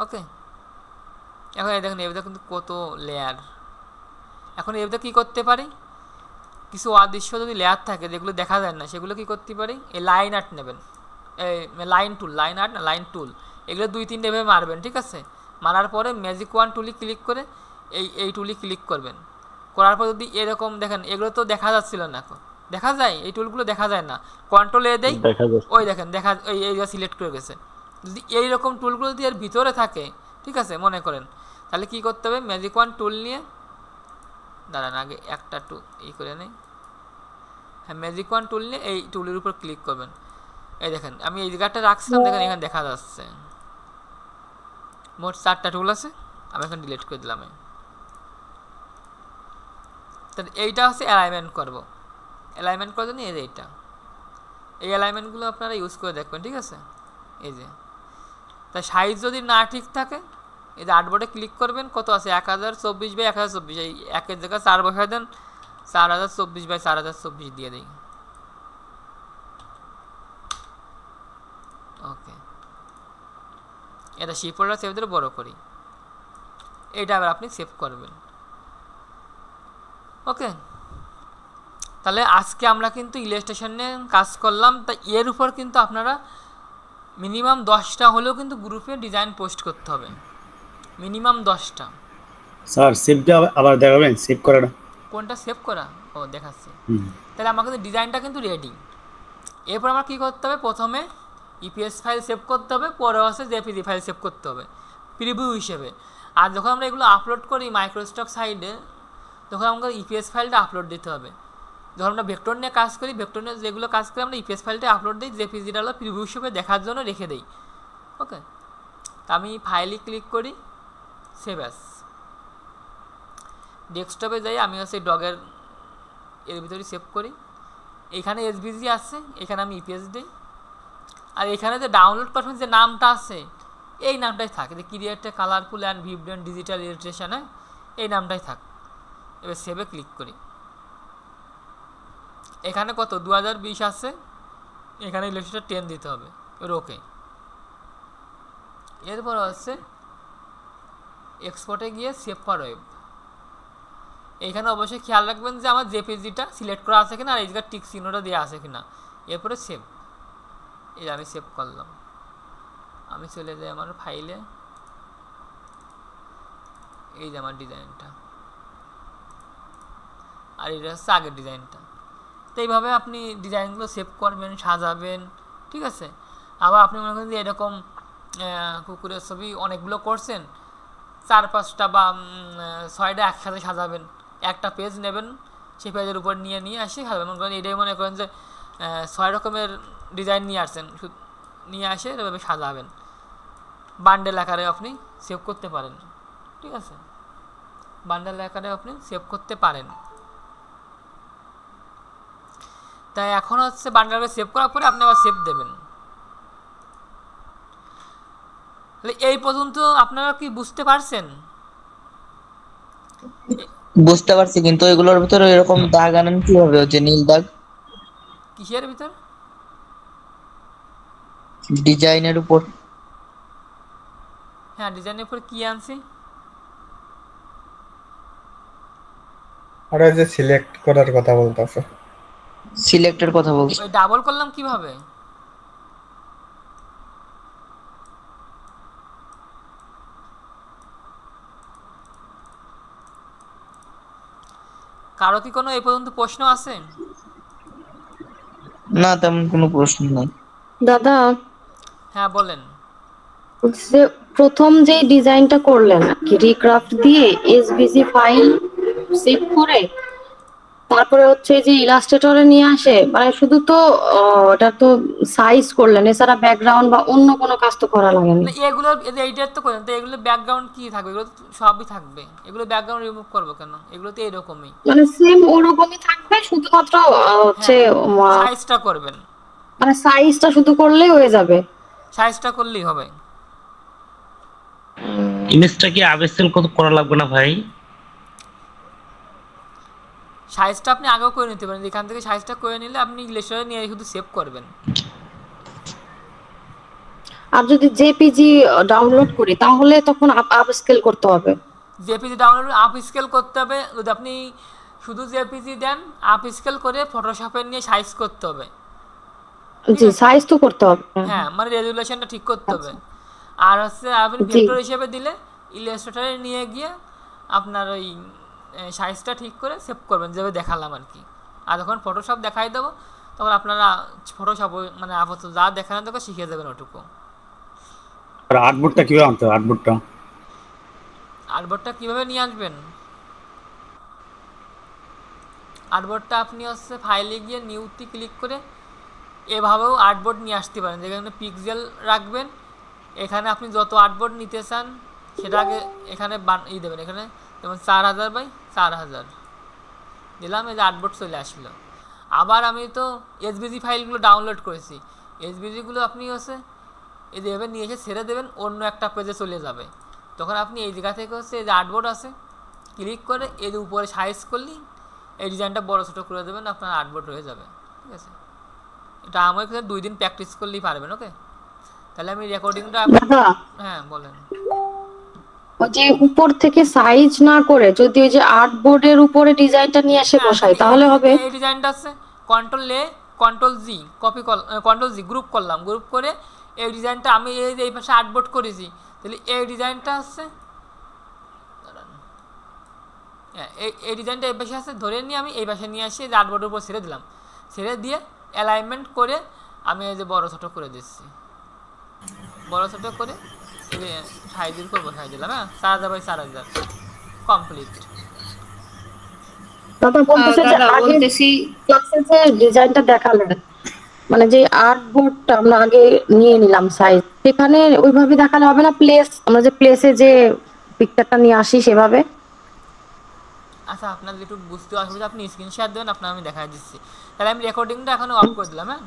ওকে, এখন এই দেখেন এবার কিন্তু কত লেয়ার। এখন এবার কি করতে পারি, কিছু অদৃশ্য যদি লেয়ার থাকে যেগুলো দেখা যায় না, সেগুলো কি করতে পারি, এই লাইন আর্ট নেবেন, এই লাইন টুল, লাইন আর্ট না লাইন টুল, এগুলো 2-3 ভাবে মারবেন। ঠিক আছে, মারার পরে ম্যাজিক ওয়ান টুলি ক্লিক করে এই টুলি ক্লিক করবেন। করার পর যদি এরকম দেখেন, এগুলো তো দেখা যাচ্ছিল না, এখন দেখা যায়, এই টুলগুলো দেখা যায় না, কন্ট্রোল এ দেই, ওই দেখেন দেখা এই সিলেক্ট করে গেছে। যদি এইরকম টুলগুলো যদি এর ভিতরে থাকে, ঠিক আছে, মনে করেন, তাহলে কি করতে হবে, ম্যাজিক ওয়ান টুল নিয়ে দাঁড়ান, আগে একটা করে নেই। হ্যাঁ, ম্যাজিক ওয়ান টুল নিয়ে এই টুলের উপর ক্লিক করবেন। এই দেখেন আমি এই জায়গাটা রাখছিলাম, দেখেন এখানে দেখা যাচ্ছে মোট 4টা টুল আছে, আমি এখন ডিলিট করে দিলাম। তাহলে এইটা হচ্ছে অ্যালাইনমেন্ট করব, অ্যালাইনমেন্ট করার জন্য এইটা, এই অ্যালাইনমেন্টগুলো আপনারা ইউজ করে দেখবেন। ঠিক আছে, এই যে তাই সাইজ যদি না ঠিক থাকে, এই যে আর্টবোর্ডে ক্লিক করবেন, কত আছে 1024x1024, এই একের জায়গায় 4 বসায় দেন, 4024x4024 দিয়ে দিই। ওকে, এটা সি ফোল্ডার সেভ দিয়ে বড় করি, এটা আবার আপনি সেভ করবেন। ওকে, তাহলে আজকে আমরা কিন্তু ইলাস্ট্রেশনে কাজ করলাম। তা এর উপর কিন্তু আপনারা মিনিমাম 10টা হলেও কিন্তু গ্রুপে ডিজাইন পোস্ট করতে হবে, মিনিমাম 10টা।
স্যার সেভটা আবার দেখাবেন, সেভ করাটা
কোনটা সেভ করা, ও দেখাচ্ছি। তাহলে আমার কিন্তু ডিজাইনটা কিন্তু রেডি। এরপর আমার কী করতে হবে, প্রথমে ইপিএস ফাইল সেভ করতে হবে, পরে আছে জেপিজি ফাইল সেভ করতে হবে প্রিভিউ হিসেবে। আর যখন আমরা এগুলো আপলোড করি মাইক্রোস্টক সাইডে, তখন আমাকে ইপিএস ফাইলটা আপলোড দিতে হবে। যখন আমরা ভেক্টর নিয়ে কাজ করি, ভেক্টর নিয়ে যেগুলো কাজ করি আমরা ইপিএস ফাইলটা আপলোড দিই, জেপিজিটা হলো প্রিভিউ হিসেবে দেখার জন্য রেখে দিই। ওকে, তা আমি ফাইলে ক্লিক করি, সেভ অ্যাস, ডেস্কটপে যাই, আমি হচ্ছে ডগের এর ভিতরে সেভ করি। এখানে এসভিজি আছে, এখানে আমি ইপিএস দিই, আর এখানে যে ডাউনলোড পারফরমেন্স যে নামটা আছে, এই নামটাই থাকে, যে create a colourful and vibrant digital illustration, এই নামটাই থাক। এবার সেভে ক্লিক করি, এখানে কত 2020 আছে, এখানে ইলাস্ট্রেশন 10 দিতে হবে। এবার ওকে, এরপর হচ্ছে এক্সপোর্টে গিয়ে সেভ ফর ওয়েব। এখানে অবশ্যই খেয়াল রাখবেন যে আমার জেপিজিটা সিলেক্ট করা আছে কিনা, আর এই জায়গায় টিক চিহ্নটা দেওয়া আছে কিনা। এরপরে সেভ, এই আমি সেভ করলাম। আমি চলে যাই আমার ফাইলে, এই যে আমার ডিজাইনটা, আর এটা হচ্ছে আগের ডিজাইনটা। তো এইভাবে আপনি ডিজাইনগুলো সেভ করবেন, সাজাবেন। ঠিক আছে, আবার আপনি মনে করেন যে এরকম কুকুরের ছবি অনেকগুলো করছেন, 4-5টা বা 6টা একসাথে সাজাবেন, একটা পেজ নেবেন, সেই পেজের উপর নিয়ে আসি সাজাবেন। মনে করেন এটাই মনে করেন যে 6 রকমের ডিজাইন নিয়ে আসে এভাবে সাজাবেন, বান্ডেল আকারে আপনি সেভ করতে পারেন। ঠিক আছে, বান্ডেল আকারে আপনি সেভ করতে পারেন। তাই এখন হচ্ছে বান্ডেল সেভ করার পরে আপনি আবার সেভ দেবেন। এই পর্যন্ত আপনারা কি বুঝতে পারছেন?
বুঝতে পারছি, কিন্তু এগুলোর ভিতরে এরকম দাগ আনেন কিভাবে, হচ্ছে নীল দাগ
কিসের ভিতর?
ডিজাইনের উপর।
হ্যাঁ, ডিজাইনের উপর কি আনছি?
আরে যে সিলেক্ট করার কথা বলতাছে,
সিলেক্টের কথা বলছি।
ওই ডাবল করলাম কিভাবে? কারো কি কোনো এই পর্যন্ত প্রশ্ন আছে?
না, তেমন কোনো প্রশ্ন নাই।
দাদা,
হ্যাঁ বলেন।
প্রথম যে ডিজাইনটা করলেন কি রিক্রাফট দিয়ে এসভিজি ফাইল সেভ করে তারপরে হচ্ছে যে ইলাস্ট্রেটরে নিয়ে আসে, মানে শুধু তো ওটা তো সাইজ করলেন, এছাড়া ব্যাকগ্রাউন্ড বা অন্য কোনো কাজ তো করা লাগেনি।
এগুলো এইটার তো করেন, তো এগুলো ব্যাকগ্রাউন্ড কি থাকবে? এগুলো তো সবই থাকবে, এগুলো ব্যাকগ্রাউন্ড রিমুভ করবো কেন? এগুলো তো এরকমই,
মানে সেম ওরকমই থাকবে, শুধুমাত্র হচ্ছে
সাইজটা করবেন,
মানে সাইজটা শুধু করলেই হয়ে যাবে,
সাইজটা করলেই হবে।
ইমেজটা কি আবেসেল করা লাগবে না ভাই?
সাইজটা আপনি আগেও করে নিতে পারেন, এখান থেকে সাইজটা করে নিলে আপনি ইলাস্ট্রেটরে নিয়ে শুধু সেভ করবেন।
আর যদি জেপিজি ডাউনলোড করি তাহলে তখন আপ স্কেল করতে হবে।
জেপিজি ডাউনলোড আপ স্কেল করতে হবে, যদি আপনি শুধু জেপিজি দেন আপ স্কেল করে ফটোশপে নিয়ে সাইজ করতে হবে।
জি সাইজ তো করতে হবে,
হ্যাঁ মানে রেজুলেশনটা ঠিক করতে হবে। আর হচ্ছে আপনি ভেক্টর হিসেবে দিলে ইলাস্ট্রেটরে নিয়ে গিয়ে আপনার ওই সাইজটা ঠিক করে সেভ করবেন যেভাবে দেখালাম আর কি। আর যখন ফটোশপ দেখাই দেবো তখন আপনারা ফটোশপ মানে আপাতত যা দেখানো তোকে শিখে যাবেন ওটুকু।
আর আর্টবোর্ডটা কিভাবে আনতে হবে?
আর্টবোর্ডটা কিভাবে নিয়ে আসবেন? আর্টবোর্ডটা আপনি হচ্ছে ফাইলে গিয়ে নিউতে ক্লিক করে এভাবেও আর্টবোর্ড নিয়ে আসতে পারেন, যেখানে পিক্সেল রাখবেন। এখানে আপনি যত আর্টবোর্ড নিতে চান সেটা আগে এখানে দেবেন, এখানে যেমন 4000 বাই 4000 দিলাম, এই যে আর্টবোর্ড চলে আসলো। আবার আমি তো এসবিজি ফাইলগুলো ডাউনলোড করেছি, এসবিজিগুলো আপনি হচ্ছে এই যেভাবে নিয়ে এসে ছেড়ে দেবেন, অন্য একটা পেজে চলে যাবে। তখন আপনি এই জায়গা থেকে হচ্ছে এই যে আর্টবোর্ড আছে ক্লিক করে এর উপরে সাইজ করলেই এই ডিজাইনটা বড় ছোটো করে দেবেন, আপনার আর্টবোর্ড হয়ে যাবে। ঠিক আছে, এটা আমার কাছে 2 দিন প্র্যাকটিস করলেই পারবেন। ওকে, তাহলে আমি রেকর্ডিংটা হ্যাঁ বলেন।
ওই যে উপর থেকে সাইজ না করে যদি ওই যে আর্টবোর্ডের উপরে ডিজাইনটা নিয়ে এসে বসাই তাহলে হবে।
এই ডিজাইনটা আছে কন্ট্রোল জি কপি কন্ট্রোল জি গ্রুপ করলাম, গ্রুপ করে এই ডিজাইনটা আমি এই পাশে আর্টবোর্ড করেছি, তাহলে এই ডিজাইনটা আছে এই ডিজাইনটা এই পাশে আছে, ধরে নিয়ে আমি এই পাশে নিয়ে আসি আর্টবোর্ডের উপর ছেড়ে দিলাম, ছেড়ে দিয়ে অ্যালাইনমেন্ট করে আমি এই যে বড় ছোট করে দিচ্ছি, বড় ছোট করে সাইজের করবো, সাইজ দিলাম। হ্যাঁ 4000 বাই 4000 কমপ্লিট।
দাদা বলতেছে যে আগে ক্লাসে যে ডিজাইনটা দেখালেন মানে যে আর্টবোর্ডটা আমরা আগে নিয়ে নিলাম সাইজ, সেখানে ওইভাবে দেখালে হবে না? প্লেস আমরা যে প্লেসে যে পিকচারটা নিয়ে আসি সেভাবে?
আচ্ছা আপনার যেটুকু বুঝতে অসুবিধা আপনি স্ক্রিনশট দেবেন, আপনার আমি দেখাই দিচ্ছি। তাহলে আমি রেকর্ডিংটা এখন অফ করে দিলাম। হ্যাঁ